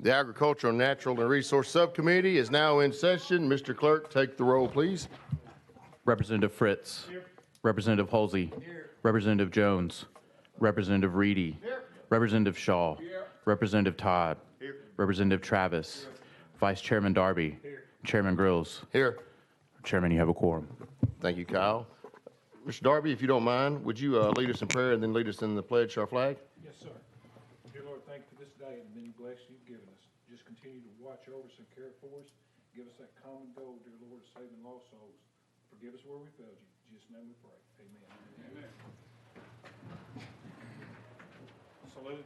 The Agricultural, Natural, and Resource Subcommittee is now in session. Mr. Clerk, take the roll, please. Representative Fritz. Here. Representative Halsey. Here. Representative Jones. Representative Reedy. Here. Representative Shaw. Here. Representative Todd. Here. Representative Travis. Here. Vice Chairman Darby. Here. Chairman Grills. Here. Chairman, you have a quorum. Thank you, Kyle. Mr. Darby, if you don't mind, would you lead us in prayer and then lead us in the pledge to our flag? Yes, sir. Dear Lord, thank you for this day and the many blessings you've given us. Just continue to watch over us and care for us. Give us that common goal, dear Lord, of saving lost souls. Forgive us where we failed you. In Jesus' name we pray. Amen. Amen. Salute.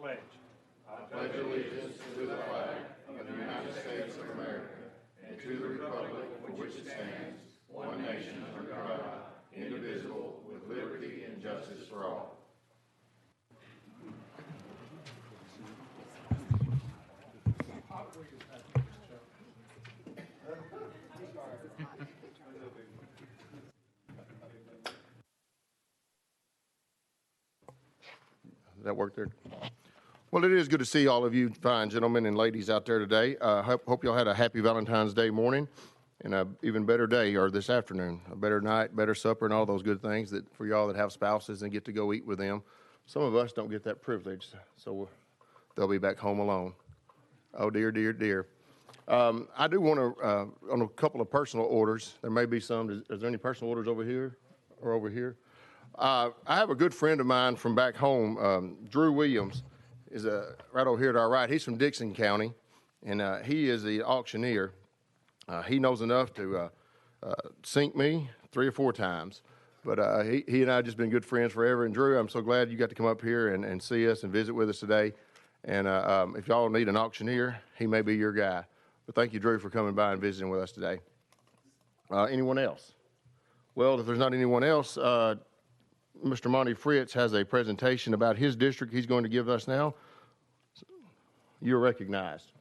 Pledge. I pledge allegiance to the flag of the United States of America and to the republic for which it stands, one nation under God, indivisible, with liberty and justice for all. Does that work there? Well, it is good to see all of you fine gentlemen and ladies out there today. Hope y'all had a happy Valentine's Day morning and an even better day, or this afternoon, a better night, better supper, and all those good things that for y'all that have spouses and get to go eat with them. Some of us don't get that privilege, so they'll be back home alone. Oh, dear, dear, dear. I do want to, on a couple of personal orders, there may be some. Is there any personal orders over here or over here? I have a good friend of mine from back home, Drew Williams, is right over here to our right. He's from Dixon County, and he is the auctioneer. He knows enough to sink me 3 or 4 times, but he and I have just been good friends forever. And Drew, I'm so glad you got to come up here and see us and visit with us today. And if y'all need an auctioneer, he may be your guy. But thank you, Drew, for coming by and visiting with us today. Anyone else? Well, if there's not anyone else, Mr. Monty Fritz has a presentation about his district he's going to give us now. You're recognized.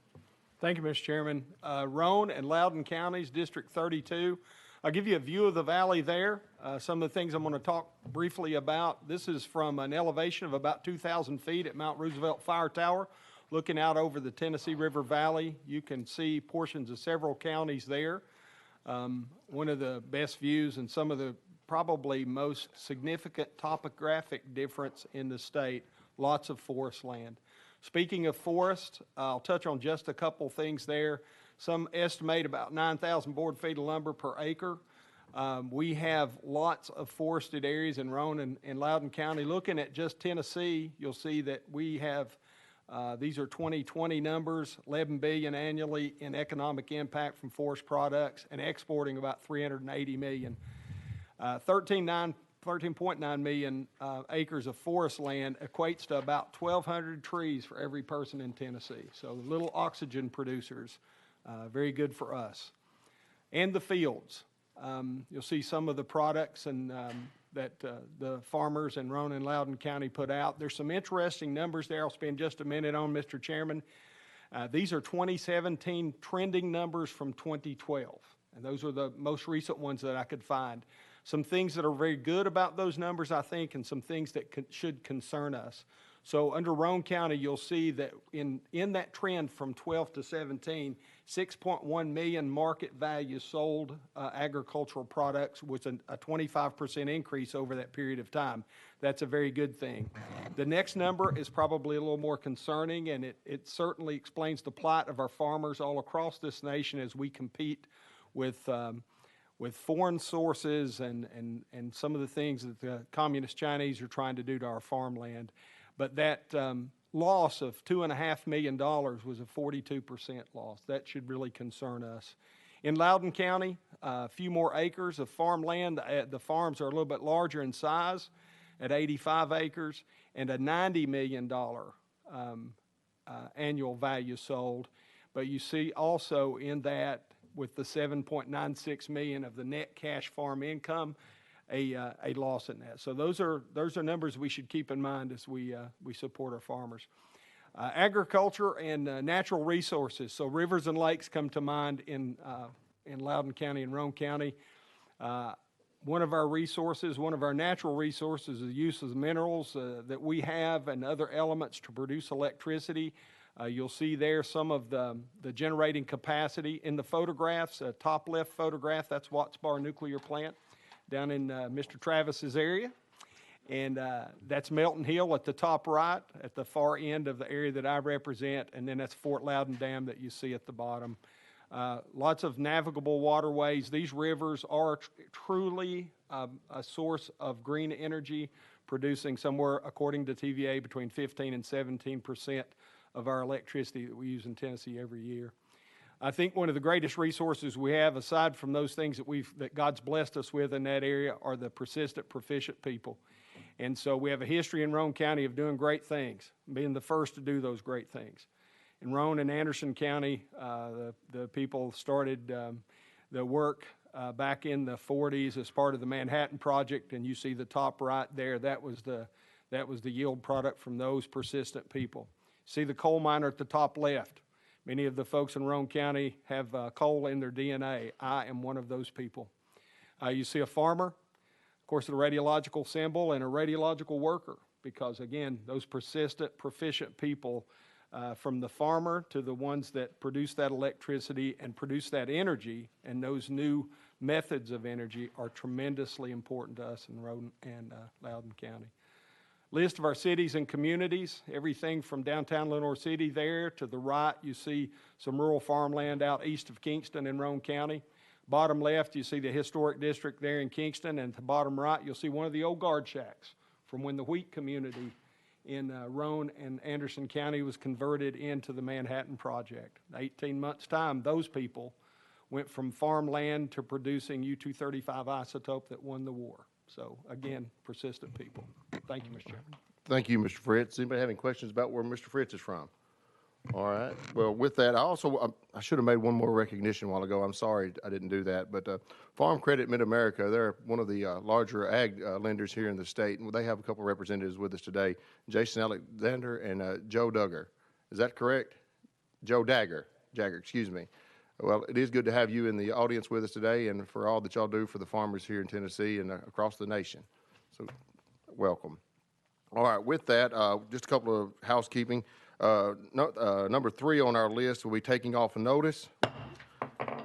Thank you, Mr. Chairman. Roane and Loudoun Counties, District 32. I'll give you a view of the valley there. Some of the things I'm going to talk briefly about. This is from an elevation of about 2,000 feet at Mount Roosevelt Fire Tower. Looking out over the Tennessee River Valley, you can see portions of several counties there. One of the best views and some of the probably most significant topographic difference in the state, lots of forest land. Speaking of forest, I'll touch on just a couple things there. Some estimate about 9,000 board feet of lumber per acre. We have lots of forested areas in Roane and Loudoun County. Looking at just Tennessee, you'll see that we have, these are 2020 numbers, 11 billion annually in economic impact from forest products and exporting about 380 million. 13.9 million acres of forest land equates to about 1,200 trees for every person in Tennessee. So little oxygen producers, very good for us. And the fields. You'll see some of the products and that the farmers in Roane and Loudoun County put out. There's some interesting numbers there I'll spend just a minute on, Mr. Chairman. These are 2017 trending numbers from 2012. And those are the most recent ones that I could find. Some things that are very good about those numbers, I think, and some things that should concern us. So under Roane County, you'll see that in that trend from 12 to 17, 6.1 million market value sold agricultural products was a 25% increase over that period of time. That's a very good thing. The next number is probably a little more concerning, and it certainly explains the plight of our farmers all across this nation as we compete with foreign sources and some of the things that the communist Chinese are trying to do to our farmland. But that loss of $2.5 million was a 42% loss. That should really concern us. In Loudoun County, a few more acres of farmland. The farms are a little bit larger in size at 85 acres and a $90 million annual value sold. But you see also in that, with the 7.96 million of the net cash farm income, a loss in that. So those are numbers we should keep in mind as we support our farmers. Agriculture and natural resources. So rivers and lakes come to mind in Loudoun County and Roane County. One of our natural resources is the use of the minerals that we have and other elements to produce electricity. You'll see there some of the generating capacity in the photographs. Top left photograph, that's Watts Bar Nuclear Plant down in Mr. Travis's area. And that's Melton Hill at the top right, at the far end of the area that I represent, and then that's Fort Loudon Dam that you see at the bottom. Lots of navigable waterways. These rivers are truly a source of green energy, producing somewhere, according to TVA, between 15 and 17% of our electricity that we use in Tennessee every year. I think one of the greatest resources we have, aside from those things that God's blessed us with in that area, are the persistent, proficient people. And so we have a history in Roane County of doing great things, being the first to do those great things. In Roane and Anderson County, the people started the work back in the 40s as part of the Manhattan Project, and you see the top right there. That was the yield product from those persistent people. See the coal miner at the top left. Many of the folks in Roane County have coal in their DNA. I am one of those people. You see a farmer, of course, the radiological symbol, and a radiological worker, because again, those persistent, proficient people, from the farmer to the ones that produce that electricity and produce that energy, and those new methods of energy are tremendously important to us in Roane and Loudoun County. List of our cities and communities, everything from downtown Lenore City there to the right, you see some rural farmland out east of Kingston in Roane County. Bottom left, you see the historic district there in Kingston, and to the bottom right, you'll see one of the old guard shacks from when the wheat community in Roane and Anderson County was converted into the Manhattan Project. In 18 months' time, those people went from farmland to producing U-235 isotope that won the war. So again, persistent people. Thank you, Mr. Chairman. Thank you, Mr. Fritz. Anybody have any questions about where Mr. Fritz is from? All right. Well, with that, I should have made one more recognition a while ago. I'm sorry I didn't do that. But Farm Credit Mid-America, they're one of the larger ag lenders here in the state, and they have a couple of representatives with us today, Jason Alexander and Joe Duggar. Is that correct? Joe Dagger, excuse me. Well, it is good to have you in the audience with us today, and for all that y'all do for the farmers here in Tennessee and across the nation. So, welcome. All right, with that, just a couple of housekeeping. Number 3 on our list will be taking off a notice.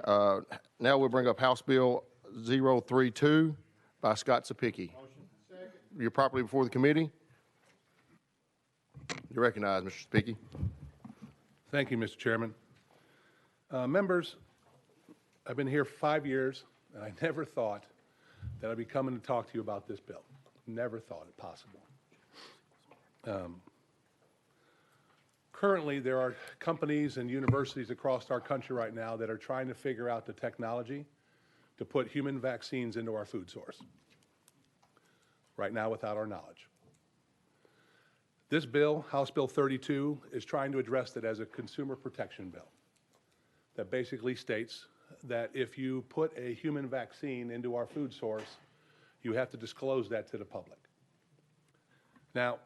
Now we'll bring up House Bill 032 by Scott Sapicki. You're properly before the committee. You recognize, Mr. Sapicki. Thank you, Mr. Chairman. Members, I've been here 5 years, and I never thought that I'd be coming to talk to you about this bill. Never thought it possible. Currently, there are companies and universities across our country right now that are trying to figure out the technology to put human vaccines into our food source, right now without our knowledge. This bill, House Bill 32, is trying to address that as a consumer protection bill that basically states that if you put a human vaccine into our food source, you have to disclose that to the public. Now,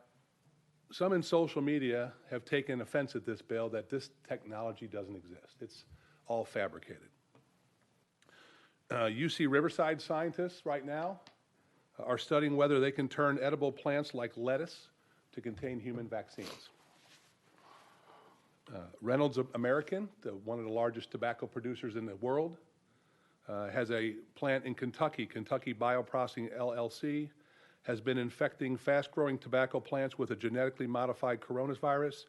some in social media have taken offense at this bill that this technology doesn't exist. It's all fabricated. UC Riverside scientists right now are studying whether they can turn edible plants like lettuce to contain human vaccines. Reynolds American, one of the largest tobacco producers in the world, has a plant in Kentucky, Kentucky Bioprocessing LLC, has been infecting fast-growing tobacco plants with a genetically modified coronavirus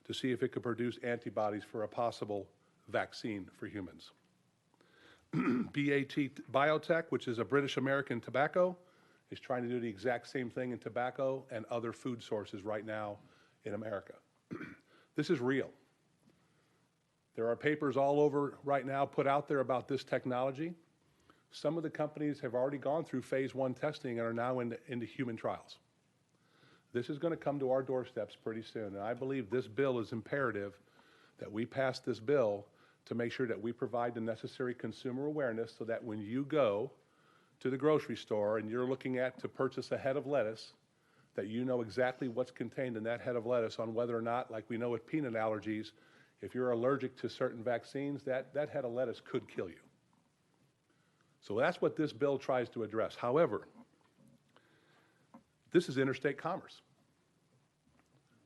to see if it could produce antibodies for a possible vaccine for humans. BAT Biotech, which is a British-American tobacco, is trying to do the exact same thing in tobacco and other food sources right now in America. This is real. There are papers all over right now put out there about this technology. Some of the companies have already gone through phase 1 testing and are now into human trials. This is going to come to our doorsteps pretty soon, and I believe this bill is imperative that we pass this bill to make sure that we provide the necessary consumer awareness so that when you go to the grocery store and you're looking to purchase a head of lettuce, that you know exactly what's contained in that head of lettuce on whether or not, like we know with peanut allergies, if you're allergic to certain vaccines, that head of lettuce could kill you. So that's what this bill tries to address. However, this is interstate commerce.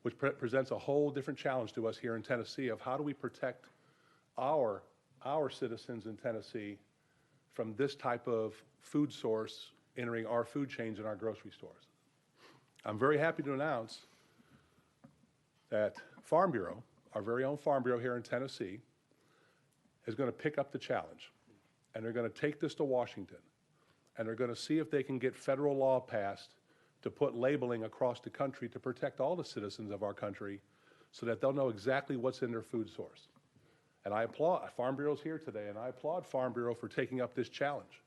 which presents a whole different challenge to us here in Tennessee of how do we protect our citizens in Tennessee from this type of food source entering our food chains in our grocery stores. I'm very happy to announce that Farm Bureau, our very own Farm Bureau here in Tennessee, is going to pick up the challenge. And they're going to take this to Washington. And they're going to see if they can get federal law passed to put labeling across the country to protect all the citizens of our country so that they'll know exactly what's in their food source. And I applaud, Farm Bureau's here today, and I applaud Farm Bureau for taking up this challenge.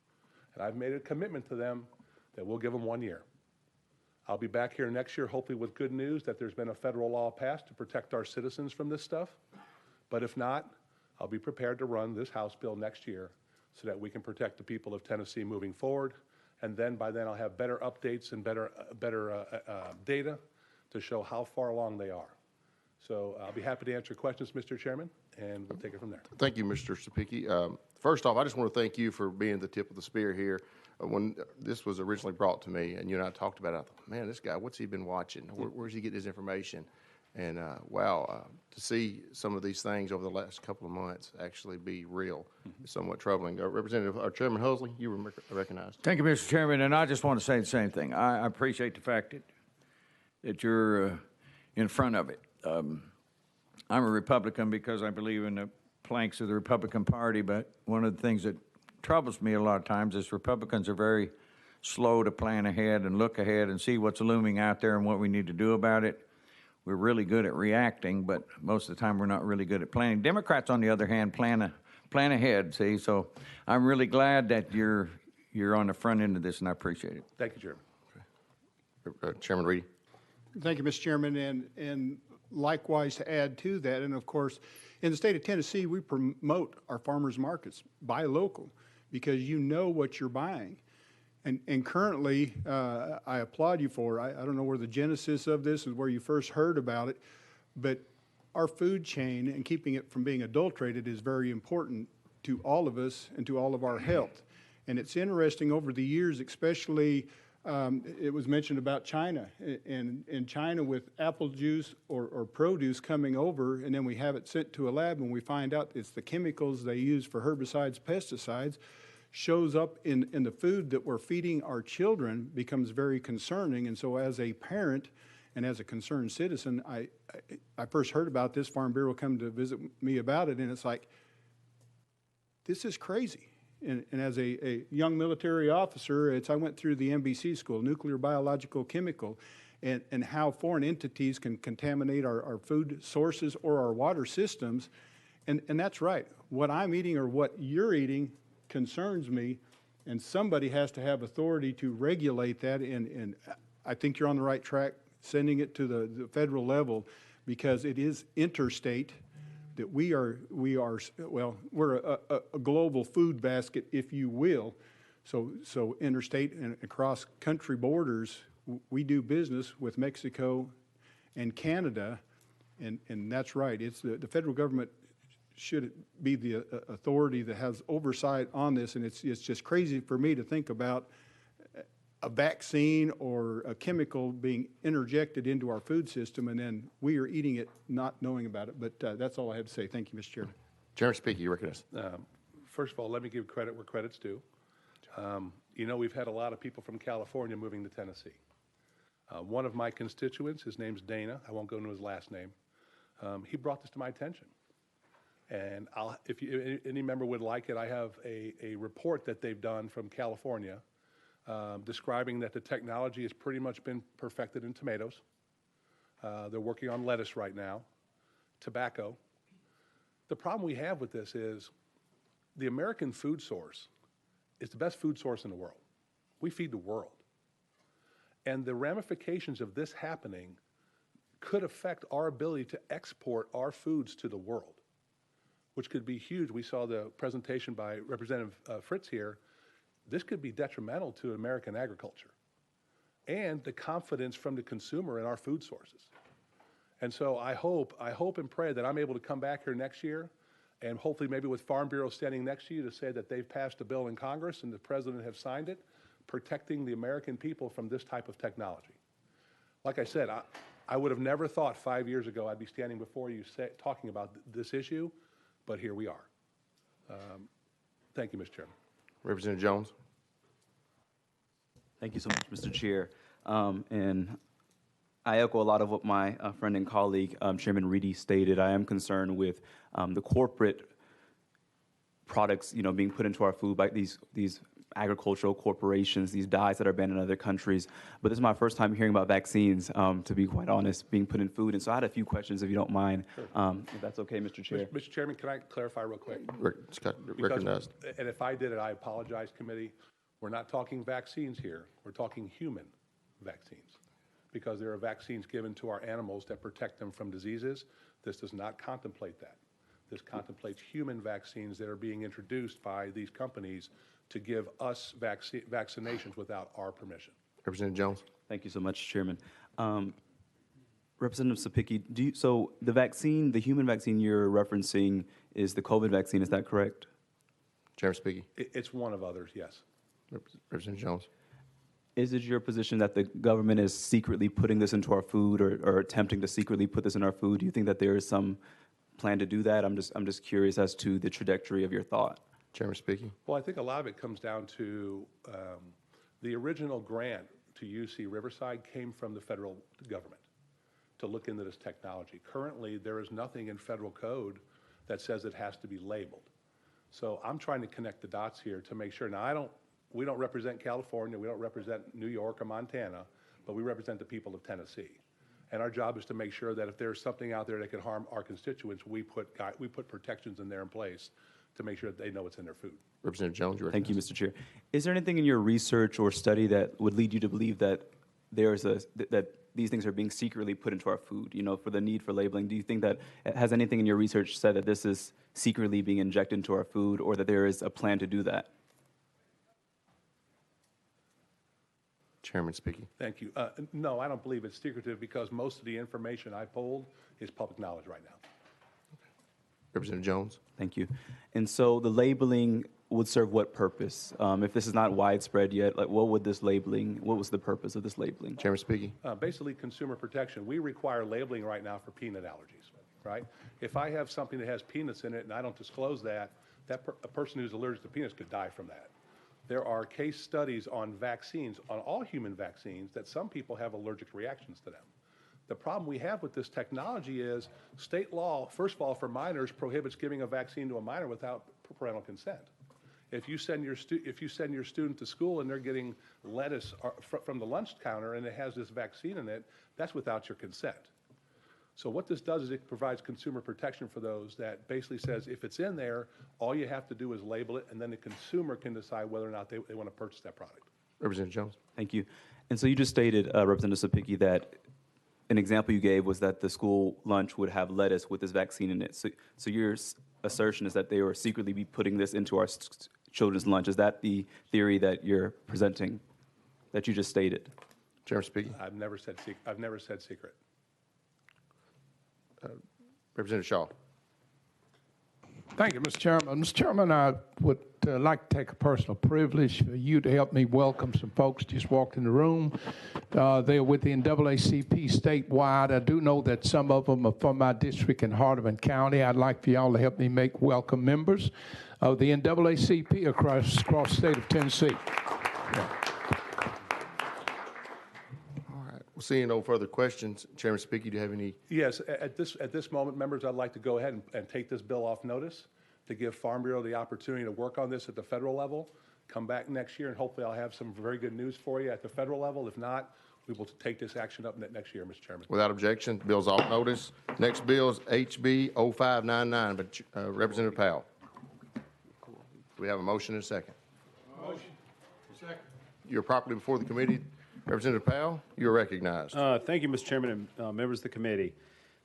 And I've made a commitment to them that we'll give them 1 year. I'll be back here next year, hopefully with good news that there's been a federal law passed to protect our citizens from this stuff. But if not, I'll be prepared to run this House bill next year so that we can protect the people of Tennessee moving forward. And then by then I'll have better updates and better data to show how far along they are. So I'll be happy to answer questions, Mr. Chairman, and we'll take it from there. Thank you, Mr. Sapicki. First off, I just want to thank you for being the tip of the spear here. When this was originally brought to me and you and I talked about it, I thought, man, this guy, what's he been watching? Where's he getting his information? And wow, to see some of these things over the last couple of months actually be real is somewhat troubling. Representative Chairman Huxley, you were recognized. Thank you, Mr. Chairman, and I just want to say the same thing. I appreciate the fact that you're in front of it. I'm a Republican because I believe in the planks of the Republican Party, but one of the things that troubles me a lot of times is Republicans are very slow to plan ahead and look ahead and see what's looming out there and what we need to do about it. We're really good at reacting, but most of the time we're not really good at planning. Democrats, on the other hand, plan ahead, see? So I'm really glad that you're on the front end of this, and I appreciate it. Thank you, Chairman. Chairman Reedy. Thank you, Mr. Chairman, and likewise to add to that, and of course, in the state of Tennessee, we promote our farmers markets, buy local, because you know what you're buying. And currently, I applaud you for, I don't know where the genesis of this is, where you first heard about it, but our food chain and keeping it from being adulterated is very important to all of us and to all of our health. And it's interesting over the years, especially, it was mentioned about China. In China with apple juice or produce coming over, and then we have it sent to a lab and we find out it's the chemicals they use for herbicides, pesticides, shows up in the food that we're feeding our children becomes very concerning. And so as a parent and as a concerned citizen, I first heard about this, Farm Bureau come to visit me about it, and it's like, this is crazy. And as a young military officer, I went through the NBC school, nuclear, biological, chemical, and how foreign entities can contaminate our food sources or our water systems. And that's right. What I'm eating or what you're eating concerns me, and somebody has to have authority to regulate that. And I think you're on the right track, sending it to the federal level, because it is interstate. That we're a global food basket, if you will. So interstate and across country borders, we do business with Mexico and Canada, and that's right. It's the federal government should be the authority that has oversight on this, and it's just crazy for me to think about a vaccine or a chemical being interjected into our food system, and then we are eating it not knowing about it. But that's all I have to say. Thank you, Mr. Chairman. Chairman Speaker, you recognize. First of all, let me give credit where credit's due. You know, we've had a lot of people from California moving to Tennessee. One of my constituents, his name's Dana, I won't go into his last name, he brought this to my attention. And if any member would like it, I have a report that they've done from California describing that the technology has pretty much been perfected in tomatoes. They're working on lettuce right now, tobacco. The problem we have with this is the American food source is the best food source in the world. We feed the world. And the ramifications of this happening could affect our ability to export our foods to the world, which could be huge. We saw the presentation by Representative Fritz here. This could be detrimental to American agriculture and the confidence from the consumer in our food sources. And so I hope and pray that I'm able to come back here next year and hopefully maybe with Farm Bureau standing next to you to say that they've passed a bill in Congress and the President has signed it, protecting the American people from this type of technology. Like I said, I would have never thought 5 years ago I'd be standing before you talking about this issue, but here we are. Thank you, Mr. Chairman. Representative Jones. Thank you so much, Mr. Chair. And I echo a lot of what my friend and colleague, Chairman Reedy, stated. I am concerned with the corporate products, being put into our food by these agricultural corporations, these dyes that are banned in other countries. But this is my first time hearing about vaccines, to be quite honest, being put in food. And so I had a few questions, if you don't mind, if that's okay, Mr. Chair. Mr. Chairman, can I clarify real quick? Recognized. And if I did it, I apologize, committee. We're not talking vaccines here. We're talking human vaccines, because there are vaccines given to our animals that protect them from diseases. This does not contemplate that. This contemplates human vaccines that are being introduced by these companies to give us vaccinations without our permission. Representative Jones. Thank you so much, Chairman. Representative Sapicki, so the vaccine, the human vaccine you're referencing is the COVID vaccine, is that correct? Chairman speaking. It's one of others, yes. Representative Jones. Is it your position that the government is secretly putting this into our food or attempting to secretly put this in our food? Do you think that there is some plan to do that? I'm just curious as to the trajectory of your thought. Chairman speaking. Well, I think a lot of it comes down to the original grant to UC Riverside came from the federal government to look into this technology. Currently, there is nothing in federal code that says it has to be labeled. So I'm trying to connect the dots here to make sure. Now, we don't represent California, we don't represent New York or Montana, but we represent the people of Tennessee. And our job is to make sure that if there's something out there that could harm our constituents, we put protections in there in place to make sure that they know what's in their food. Representative Jones, you're Thank you, Mr. Chair. Is there anything in your research or study that would lead you to believe that that these things are being secretly put into our food, for the need for labeling? Do you think that, has anything in your research said that this is secretly being injected into our food, or that there is a plan to do that? Chairman speaking. Thank you. No, I don't believe it's secretive, because most of the information I pulled is public knowledge right now. Representative Jones. Thank you. And so the labeling would serve what purpose? If this is not widespread yet, what was the purpose of this labeling? Chairman speaking. Basically, consumer protection. We require labeling right now for peanut allergies, right? If I have something that has peanuts in it and I don't disclose that, a person who's allergic to peanuts could die from that. There are case studies on vaccines, on all human vaccines, that some people have allergic reactions to them. The problem we have with this technology is state law, first of all, for minors, prohibits giving a vaccine to a minor without parental consent. If you send your student to school and they're getting lettuce from the lunch counter and it has this vaccine in it, that's without your consent. So what this does is it provides consumer protection for those, that basically says if it's in there, all you have to do is label it, and then the consumer can decide whether or not they want to purchase that product. Representative Jones. Thank you. And so you just stated, Representative Sapicki, that an example you gave was that the school lunch would have lettuce with this vaccine in it. So your assertion is that they were secretly be putting this into our children's lunch. Is that the theory that you're presenting, that you just stated? Chairman speaking. I've never said secret. Representative Shaw. Thank you, Mr. Chairman. Mr. Chairman, I would like to take a personal privilege for you to help me welcome some folks just walked in the room. They're with the NAACP statewide. I do know that some of them are from my district in Hardeman County. I'd like for y'all to help me make welcome members of the NAACP across the state of Tennessee. Yeah. Seeing no further questions, Chairman speaking, do you have any? Yes, at this moment, members, I'd like to go ahead and take this bill off notice to give Farm Bureau the opportunity to work on this at the federal level. Come back next year, and hopefully I'll have some very good news for you at the federal level. If not, we will take this action up next year, Mr. Chairman. Without objection, bill's off notice. Next bill is HB 0599, but Representative Powell. Do we have a motion and a second? Motion. Second. You're properly before the committee. Representative Powell, you're recognized. Thank you, Mr. Chairman, and members of the committee.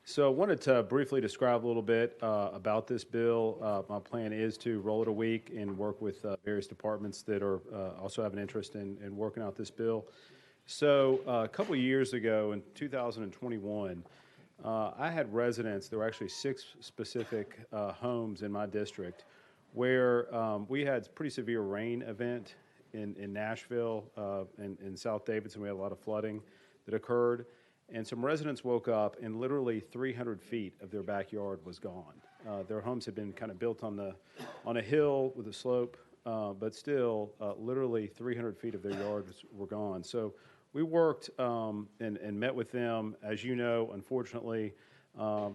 So I wanted to briefly describe a little bit about this bill. My plan is to roll it a week and work with various departments that are also have an interest in working out this bill. So a couple of years ago, in 2021, I had residents, there were actually 6 specific homes in my district, where we had pretty severe rain event in Nashville and in South Davidson. We had a lot of flooding that occurred. and some residents woke up and literally 300 feet of their backyard was gone. Their homes had been kind of built on a hill with a slope, but still, literally 300 feet of their yards were gone. So we worked and met with them. As you know, unfortunately, it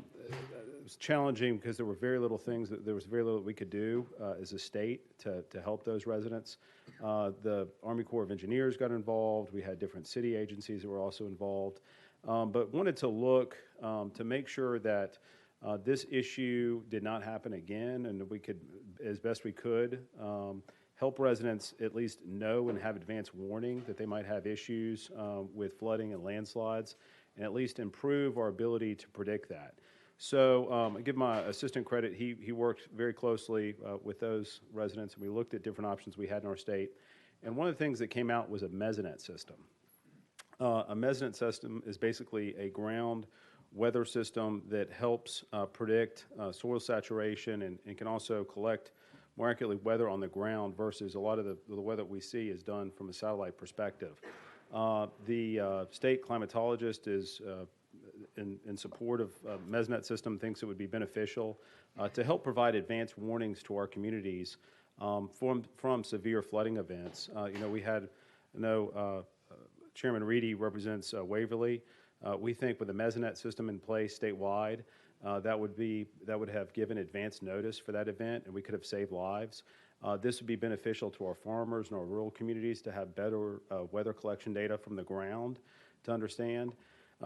was challenging because there were very little things there was very little that we could do as a state to help those residents. The Army Corps of Engineers got involved. We had different city agencies that were also involved, but wanted to look to make sure that this issue did not happen again, and that we could, as best we could, help residents at least know and have advance warning that they might have issues with flooding and landslides, and at least improve our ability to predict that. So I give my assistant credit. He worked very closely with those residents, and we looked at different options we had in our state. And one of the things that came out was a mesonet system. A mesonet system is basically a ground weather system that helps predict soil saturation and can also collect more accurately weather on the ground versus a lot of the weather we see is done from a satellite perspective. The state climatologist is in support of mesonet system, thinks it would be beneficial to help provide advance warnings to our communities from severe flooding events. We had, Chairman Reedy represents Waverly. We think with a mesonet system in place statewide, that would have given advance notice for that event, and we could have saved lives. This would be beneficial to our farmers and our rural communities to have better weather collection data from the ground to understand.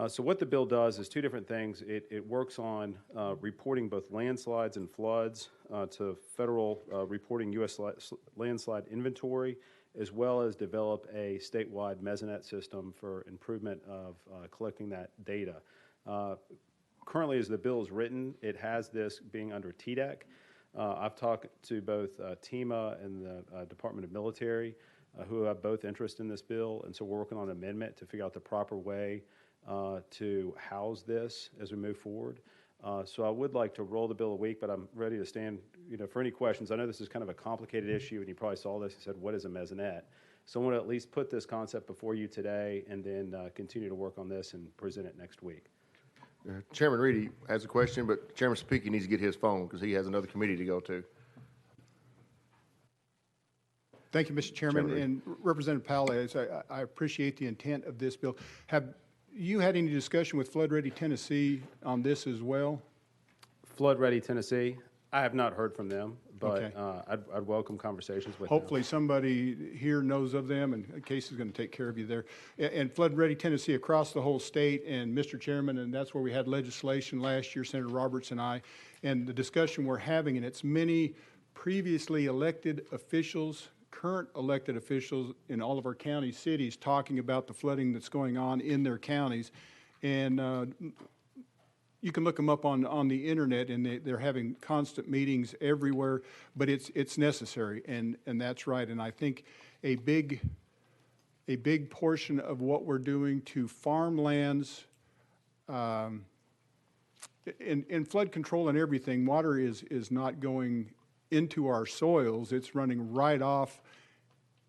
So what the bill does is two different things. It works on reporting both landslides and floods to federal reporting U.S. landslide inventory, as well as develop a statewide mesonet system for improvement of collecting that data. Currently, as the bill is written, it has this being under TDEC. I've talked to both TEMA and the Department of Military, who have both interest in this bill, and so we're working on an amendment to figure out the proper way to house this as we move forward. So I would like to roll the bill a week, but I'm ready to stand, for any questions. I know this is kind of a complicated issue, and you probably saw this. You said, what is a mesonet? So I want to at least put this concept before you today and then continue to work on this and present it next week. Chairman Reedy has a question, but Chairman Speaker needs to get his phone because he has another committee to go to. Thank you, Mr. Chairman. Chairman And Representative Powell, I appreciate the intent of this bill. Have you had any discussion with Flood Ready Tennessee on this as well? Flood Ready Tennessee, I have not heard from them, but Okay. I'd welcome conversations with Hopefully somebody here knows of them, and Casey's going to take care of you there. And Flood Ready Tennessee across the whole state, and Mr. Chairman, and that's where we had legislation last year, Senator Roberts and I, and the discussion we're having, and it's many previously elected officials, current elected officials in all of our county cities talking about the flooding that's going on in their counties. And you can look them up on the internet, and they're having constant meetings everywhere, but it's necessary, and that's right. And I think a big portion of what we're doing to farmlands, in flood control and everything, water is not going into our soils. It's running right off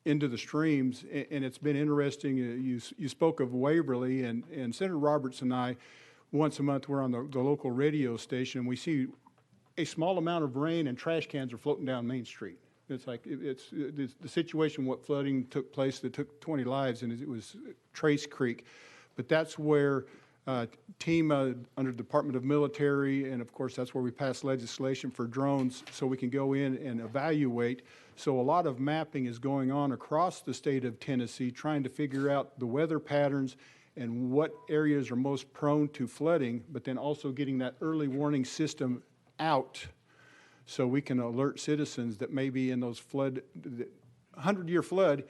into the streams, and it's been interesting. You spoke of Waverly, and Senator Roberts and I, once a month, we're on the local radio station, and we see a small amount of rain and trash cans are floating down Main Street. It's like, it's the situation, what flooding took place that took 20 lives, and it was Trace Creek. But that's where TEMA, under the Department of Military, and of course, that's where we passed legislation for drones so we can go in and evaluate. So a lot of mapping is going on across the state of Tennessee, trying to figure out the weather patterns and what areas are most prone to flooding, but then also getting that early warning system out so we can alert citizens that may be in those 100-year flood.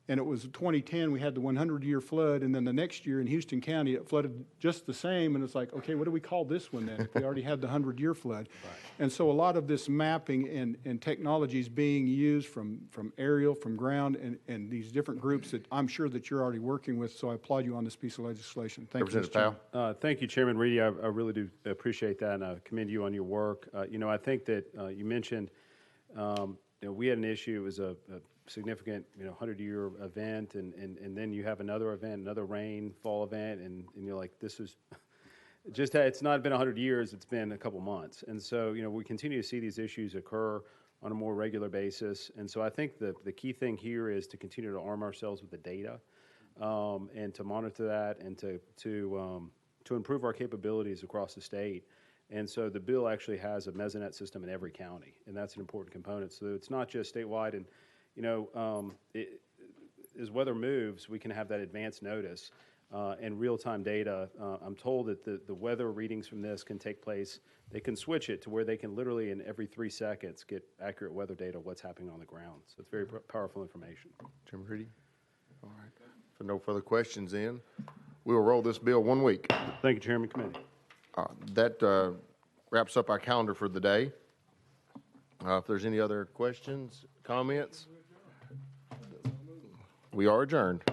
And it was 2010, we had the 100-year flood, and then the next year in Houston County, it flooded just the same, and it's like, okay, what do we call this one then? We already had the 100-year flood. Right. And so a lot of this mapping and technology is being used from aerial, from ground, and these different groups that I'm sure that you're already working with, so I applaud you on this piece of legislation. Thank you, Mr. Chairman. Thank you, Chairman Reedy. I really do appreciate that, and I commend you on your work. I think that you mentioned, we had an issue. It was significant, 100-year event, and then you have another event, another rainfall event, and you're like, this is just, it's not been 100 years, it's been a couple months. And so, we continue to see these issues occur on a more regular basis. And so I think the key thing here is to continue to arm ourselves with the data, and to monitor that, and to improve our capabilities across the state. And so the bill actually has a mesonet system in every county, and that's an important component. So it's not just statewide, and as weather moves, we can have that advance notice and real-time data. I'm told that the weather readings from this can take place. They can switch it to where they can literally in every 3 seconds get accurate weather data, what's happening on the ground. So it's very powerful information. Chairman Reedy? All right. For no further questions then, we will roll this bill 1 week. Thank you, Chairman, Committee. That wraps up our calendar for the day. If there's any other questions, comments, we are adjourned.